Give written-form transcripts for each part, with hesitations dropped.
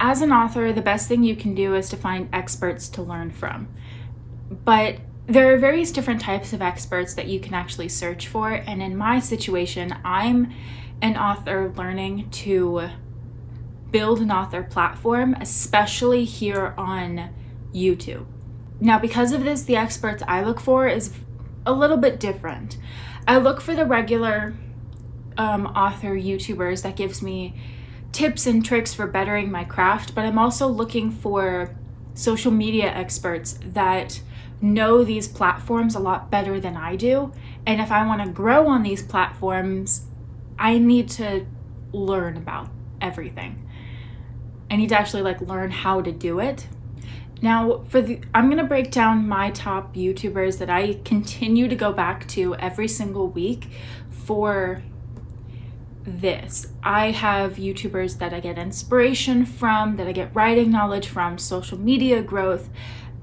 as an author, the best thing you can do is to find experts to learn from. But there are various different types of experts that you can actually search for. And in my situation, I'm an author learning to build an author platform, especially here on YouTube. Now, because of this, the experts I look for is a little bit different. I look for the regular author YouTubers that gives me tips and tricks for bettering my craft, but I'm also looking for social media experts that know these platforms a lot better than I do. And if I want to grow on these platforms, I need to learn about everything. I need to actually learn how to do it. Now, I'm going to break down my top YouTubers that I continue to go back to every single week for this. I have YouTubers that I get inspiration from, that I get writing knowledge from, social media growth,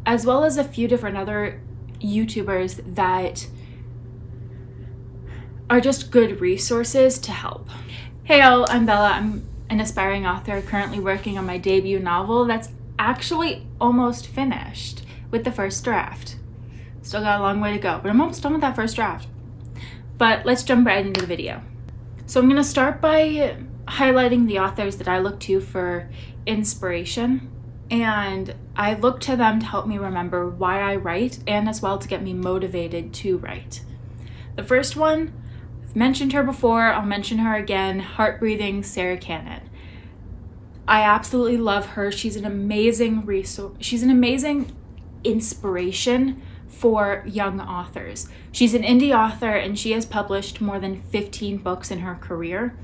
as well as a few different other YouTubers that are just good resources to help. Hey y'all, I'm Bella. I'm an aspiring author currently working on my debut novel that's actually almost finished with the first draft. Still got a long way to go, but I'm almost done with that first draft. But let's jump right into the video. So I'm going to start by highlighting the authors that I look to for inspiration, and I look to them to help me remember why I write and as well to get me motivated to write. The first one, I've mentioned her before, I'll mention her again, heart-breathing Sarra Cannon. I absolutely love her. She's an amazing resource. She's an amazing inspiration for young authors. She's an indie author and she has published more than 15 books in her career.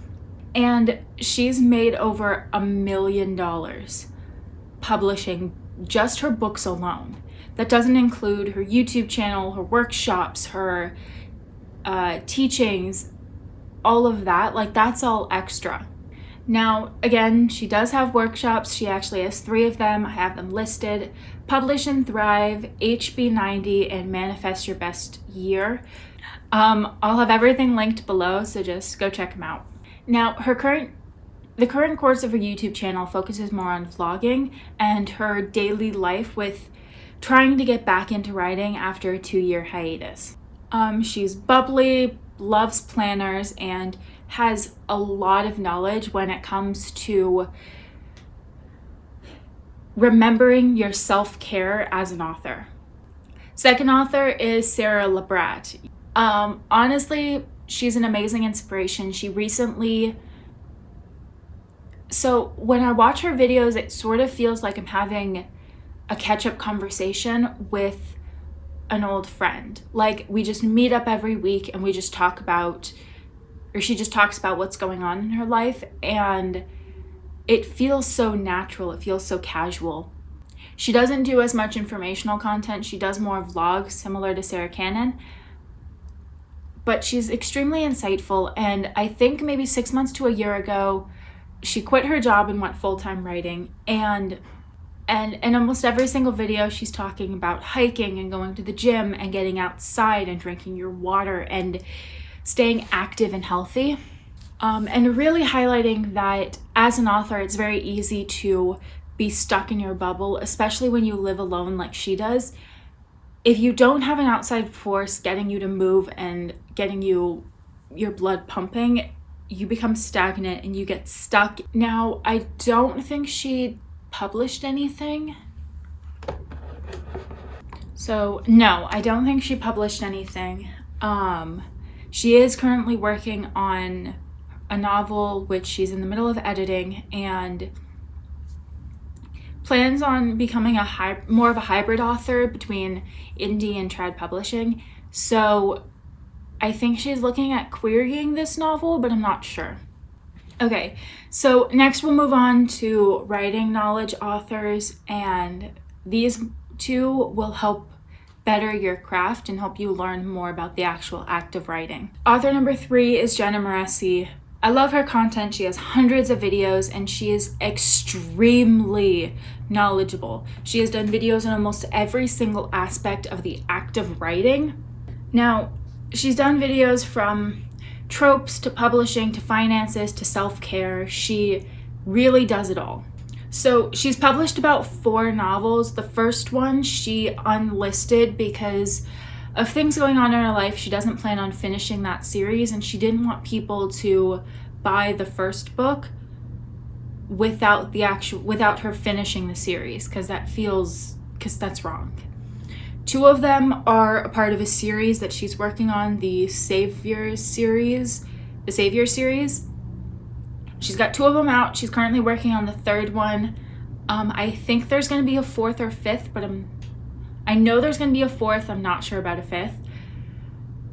And she's made over $1 million publishing just her books alone. That doesn't include her YouTube channel, her workshops, her teachings, all of that. That's all extra. Now, again, she does have workshops. She actually has 3 of them. I have them listed: Publish and Thrive, HB90, and Manifest Your Best Year. I'll have everything linked below, so just go check them out. Now, the current course of her YouTube channel focuses more on vlogging and her daily life with trying to get back into writing after a 2-year hiatus. She's bubbly, loves planners, and has a lot of knowledge when it comes to remembering your self-care as an author. Second author is Sara Lubratt. Honestly, she's an amazing inspiration. So when I watch her videos, it sort of feels like I'm having a catch-up conversation with an old friend. We just meet up every week and we just talk about, or she just talks about what's going on in her life, and it feels so natural. It feels so casual. She doesn't do as much informational content. She does more vlogs, similar to Sarra Cannon, but she's extremely insightful. And I think maybe 6 months to a year ago, she quit her job and went full-time writing. And in almost every single video, she's talking about hiking and going to the gym and getting outside and drinking your water and staying active and healthy. And really highlighting that as an author, it's very easy to be stuck in your bubble, especially when you live alone like she does. If you don't have an outside force getting you to move and getting your blood pumping, you become stagnant and you get stuck. Now, I don't think she published anything. So no, I don't think she published anything. She is currently working on a novel, which she's in the middle of editing, and plans on becoming more of a hybrid author between indie and trad publishing. So I think she's looking at querying this novel, but I'm not sure. Okay, so next we'll move on to writing knowledge authors, and these 2 will help better your craft and help you learn more about the actual act of writing. Author number 3 is Jenna Moreci. I love her content. She has hundreds of videos and she is extremely knowledgeable. She has done videos on almost every single aspect of the act of writing. Now, she's done videos from tropes to publishing to finances to self-care. She really does it all. So she's published about 4 novels. The first one she unlisted because of things going on in her life. She doesn't plan on finishing that series, and she didn't want people to buy the first book without her finishing the series, because that's wrong. 2 of them are a part of a series that she's working on, the Savior series. She's got 2 of them out. She's currently working on the 3rd one. I think there's going to be a 4th or 5th, but I know there's going to be a 4th. I'm not sure about a 5th.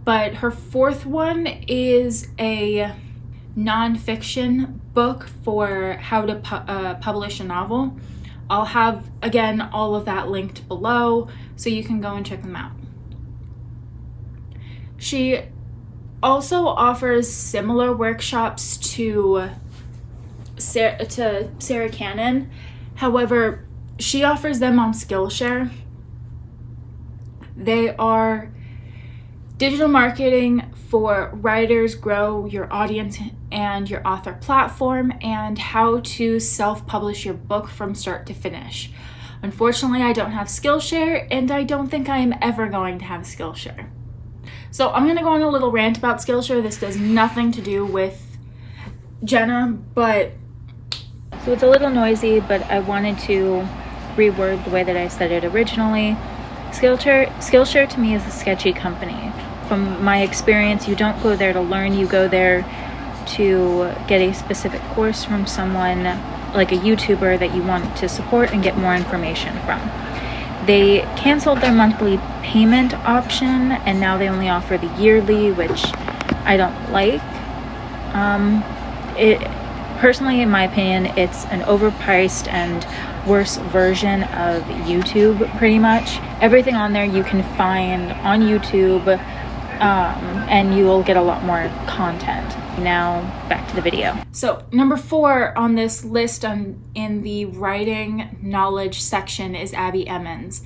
But her 4th one is a nonfiction book for how to publish a novel. I'll have, again, all of that linked below, so you can go and check them out. She also offers similar workshops to Sarra Cannon. However, she offers them on Skillshare. They are digital marketing for writers, grow your audience and your author platform, and how to self-publish your book from start to finish. Unfortunately, I don't have Skillshare, and I don't think I am ever going to have Skillshare. So I'm going to go on a little rant about Skillshare. This does nothing to do with Jenna, so it's a little noisy, but I wanted to reword the way that I said it originally. Skillshare to me is a sketchy company. From my experience, you don't go there to learn, you go there to get a specific course from someone, like a YouTuber that you want to support and get more information from. They canceled their monthly payment option, and now they only offer the yearly, which I don't like. Personally, in my opinion, it's an overpriced and worse version of YouTube, pretty much. Everything on there you can find on YouTube, and you will get a lot more content. Now, back to the video. So, number 4 on this list in the writing knowledge section is Abby Emmons.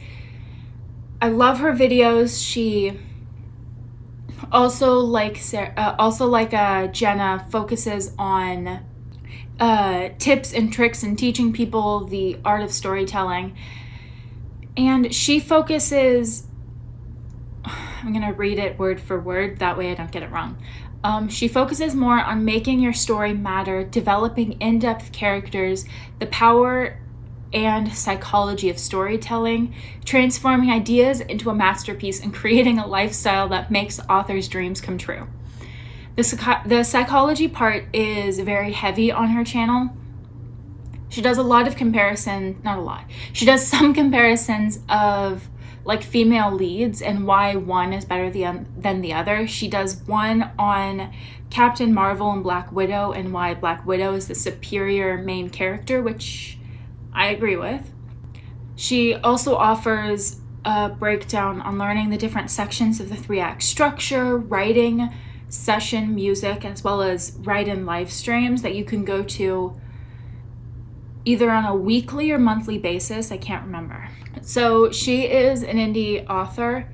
I love her videos. She also, like Jenna, focuses on tips and tricks and teaching people the art of storytelling. And she focuses, I'm going to read it word for word, that way I don't get it wrong. She focuses more on making your story matter, developing in-depth characters, the power and psychology of storytelling, transforming ideas into a masterpiece, and creating a lifestyle that makes authors' dreams come true. The psychology part is very heavy on her channel. She does a lot of she does some comparisons of like female leads and why one is better than the other. She does one on Captain Marvel and Black Widow and why Black Widow is the superior main character, which I agree with. She also offers a breakdown on learning the different sections of the 3-act structure, writing, session, music, as well as write-in live streams that you can go to either on a weekly or monthly basis. I can't remember. So she is an indie author.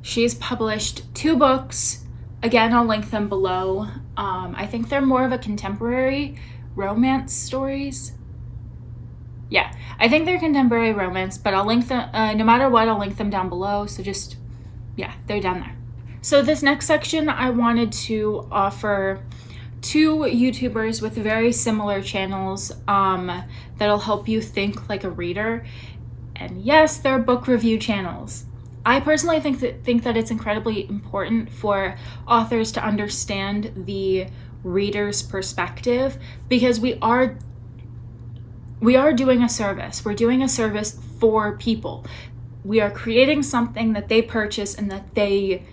She's published 2 books. Again, I'll link them below. I think they're more of a contemporary romance stories. Yeah, I think they're contemporary romance, but I'll link them, no matter what, I'll link them down below. So just, yeah, they're down there. So this next section, I wanted to offer 2 YouTubers with very similar channels that'll help you think like a reader. And yes, they're book review channels. I personally think that it's incredibly important for authors to understand the reader's perspective, because we are doing a service. We're doing a service for people. We are creating something that they purchase and that they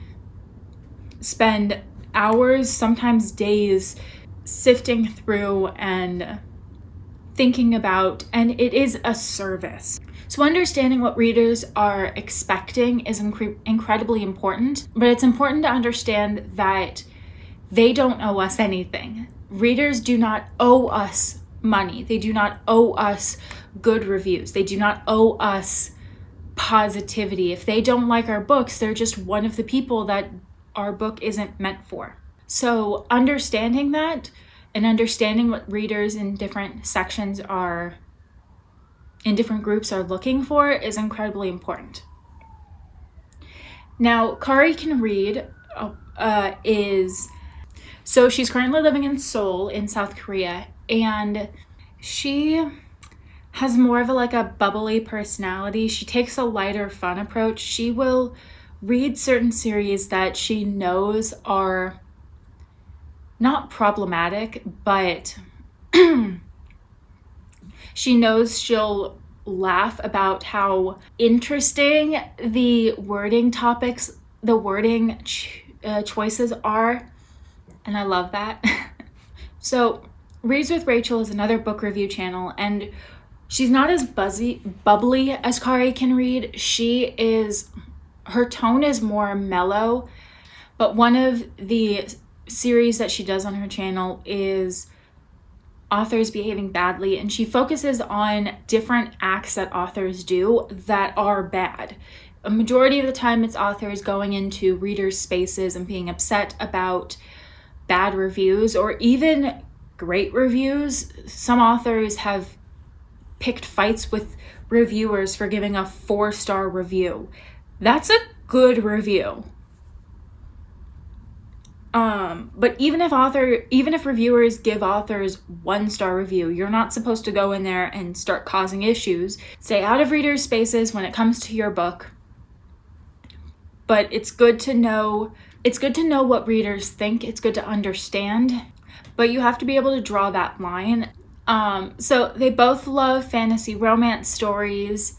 spend hours, sometimes days, sifting through and thinking about, and it is a service. So understanding what readers are expecting is incredibly important, but it's important to understand that they don't owe us anything. Readers do not owe us money. They do not owe us good reviews. They do not owe us positivity. If they don't like our books, they're just one of the people that our book isn't meant for. So understanding that and understanding what readers in different sections are in different groups are looking for is incredibly important. Now, Cari Can Read she's currently living in Seoul in South Korea, and she has more of a bubbly personality. She takes a lighter, fun approach. She will read certain series that she knows are not problematic, but she knows she'll laugh about how interesting the wording choices are, and I love that. So Reads with Rachel is another book review channel, and she's not as bubbly as Cari Can Read. Her tone is more mellow, but one of the series that she does on her channel is authors behaving badly, and she focuses on different acts that authors do that are bad. A majority of the time it's authors going into readers' spaces and being upset about bad reviews or even great reviews. Some authors have picked fights with reviewers for giving a 4-star review. That's a good review. But even if reviewers give authors 1-star review, you're not supposed to go in there and start causing issues. Stay out of readers' spaces when it comes to your book. But it's good to know what readers think. It's good to understand, but you have to be able to draw that line. So they both love fantasy romance stories.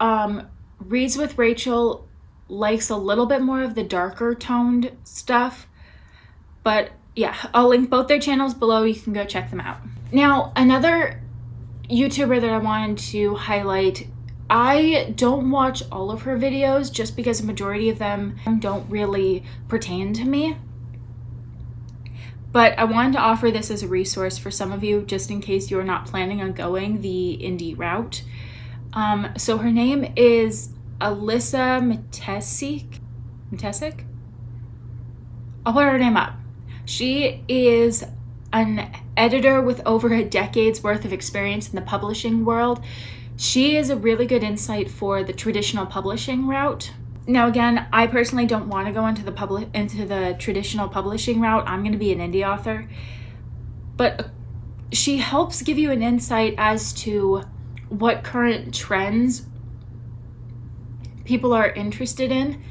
Reads with Rachel likes a little bit more of the darker toned stuff. But yeah, I'll link both their channels below. You can go check them out. Now, another YouTuber that I wanted to highlight, I don't watch all of her videos just because a majority of them don't really pertain to me. But I wanted to offer this as a resource for some of you, just in case you're not planning on going the indie route. So her name is Alyssa Matesic? I'll put her name up. She is an editor with over a decade's worth of experience in the publishing world. She is a really good insight for the traditional publishing route. Now again, I personally don't want to go into the traditional publishing route. I'm going to be an indie author. But she helps give you an insight as to what current trends people are interested in,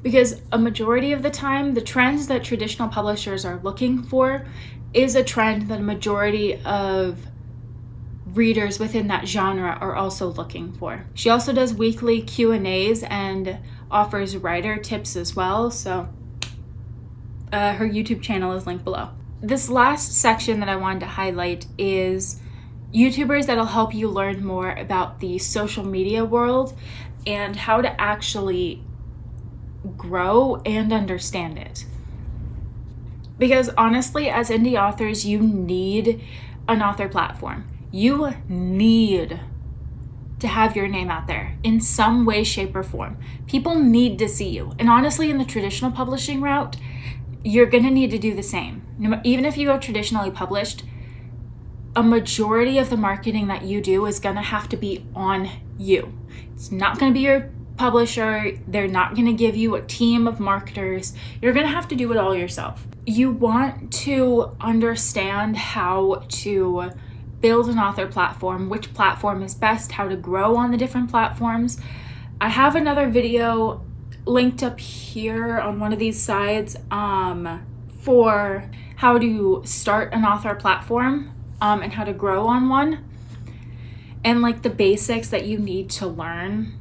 because a majority of the time, the trends that traditional publishers are looking for is a trend that a majority of readers within that genre are also looking for. She also does weekly Q&As and offers writer tips as well, so her YouTube channel is linked below. This last section that I wanted to highlight is YouTubers that'll help you learn more about the social media world and how to actually grow and understand it. Because honestly, as indie authors, you need an author platform. You need to have your name out there in some way, shape, or form. People need to see you. And honestly, in the traditional publishing route, you're going to need to do the same. Even if you go traditionally published, a majority of the marketing that you do is going to have to be on you. It's not going to be your publisher. They're not going to give you a team of marketers. You're going to have to do it all yourself. You want to understand how to build an author platform, which platform is best, how to grow on the different platforms. I have another video linked up here on one of these sides for how to start an author platform and how to grow on one, and like the basics that you need to learn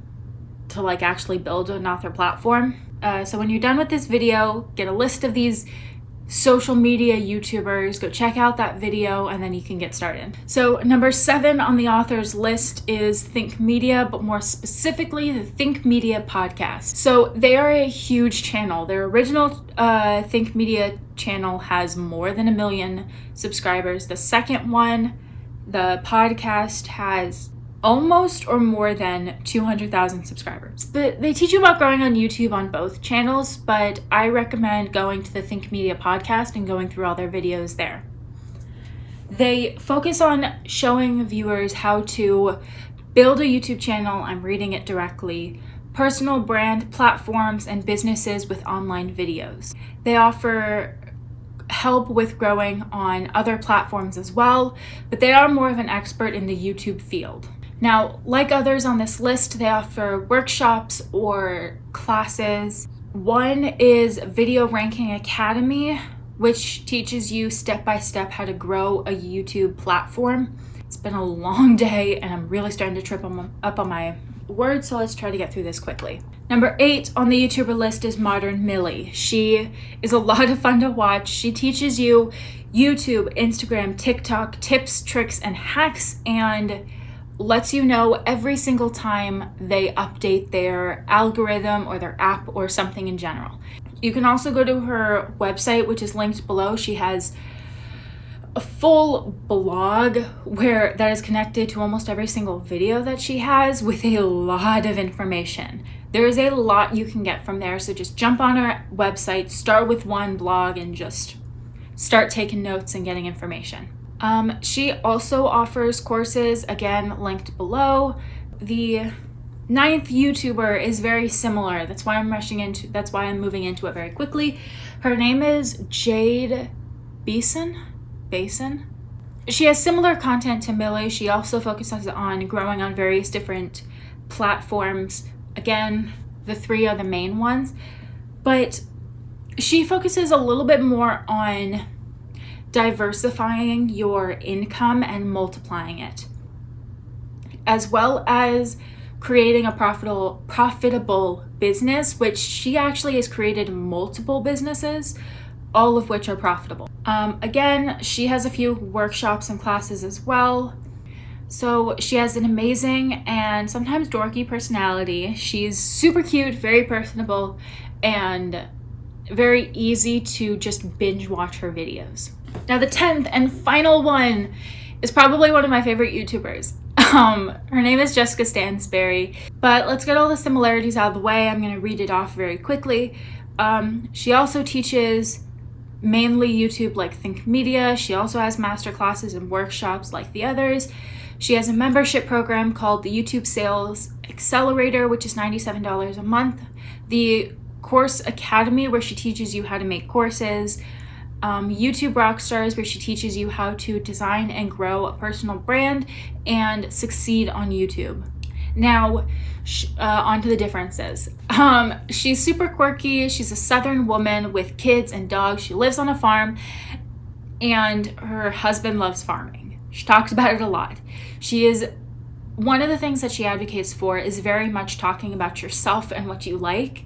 to like actually build an author platform. So when you're done with this video, get a list of these social media YouTubers, go check out that video, and then you can get started. So number 7 on the author's list is Think Media, but more specifically the Think Media podcast. So they are a huge channel. Their original Think Media channel has more than 1 million subscribers. The second one, the podcast, has almost or more than 200,000 subscribers. But they teach you about growing on YouTube on both channels, but I recommend going to the Think Media podcast and going through all their videos there. They focus on showing viewers how to build a YouTube channel, I'm reading it directly, personal brand platforms, and businesses with online videos. They offer help with growing on other platforms as well, but they are more of an expert in the YouTube field. Now, like others on this list, they offer workshops or classes. One is Video Ranking Academy, which teaches you step-by-step how to grow a YouTube platform. It's been a long day and I'm really starting to trip up on my words, so let's try to get through this quickly. Number 8 on the YouTuber list is Modern Millie. She is a lot of fun to watch. She teaches you YouTube, Instagram, TikTok tips, tricks, and hacks, and lets you know every single time they update their algorithm or their app or something in general. You can also go to her website, which is linked below. She has a full blog that is connected to almost every single video that she has, with a lot of information. There is a lot you can get from there, so just jump on her website, start with one blog, and just start taking notes and getting information. She also offers courses, again, linked below. The 9th YouTuber is very similar. That's why I'm moving into it very quickly. Her name is Jade Beason. She has similar content to Millie. She also focuses on growing on various different platforms. Again, the 3 are the main ones, but she focuses a little bit more on diversifying your income and multiplying it, as well as creating a profitable business, which she actually has created multiple businesses, all of which are profitable. Again, she has a few workshops and classes as well. So she has an amazing and sometimes dorky personality. She's super cute, very personable, and very easy to just binge watch her videos. Now the 10th and final one is probably one of my favorite YouTubers. Her name is Jessica Stansberry, but let's get all the similarities out of the way. I'm going to read it off very quickly. She also teaches mainly YouTube like Think Media. She also has master classes and workshops like the others. She has a membership program called the YouTube Sales Accelerator, which is $97 a month. The Course Academy, where she teaches you how to make courses. YouTube Rockstars, where she teaches you how to design and grow a personal brand and succeed on YouTube. Now, on to the differences. She's super quirky. She's a Southern woman with kids and dogs. She lives on a farm, and her husband loves farming. She talks about it a lot. One of the things that she advocates for is very much talking about yourself and what you like,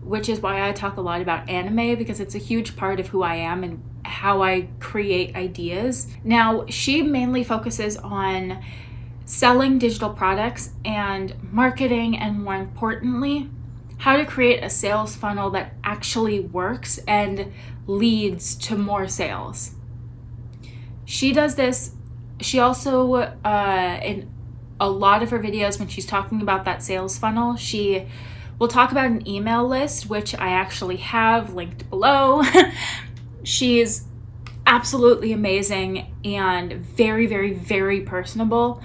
which is why I talk a lot about anime, because it's a huge part of who I am and how I create ideas. Now, she mainly focuses on selling digital products and marketing, and more importantly, how to create a sales funnel that actually works and leads to more sales. She does this. She also, in a lot of her videos, when she's talking about that sales funnel, she will talk about an email list, which I actually have linked below. She's absolutely amazing and very, very, very personable,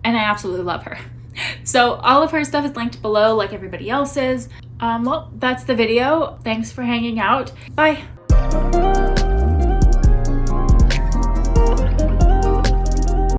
and I absolutely love her. So all of her stuff is linked below, like everybody else's. Well, that's the video. Thanks for hanging out. Bye.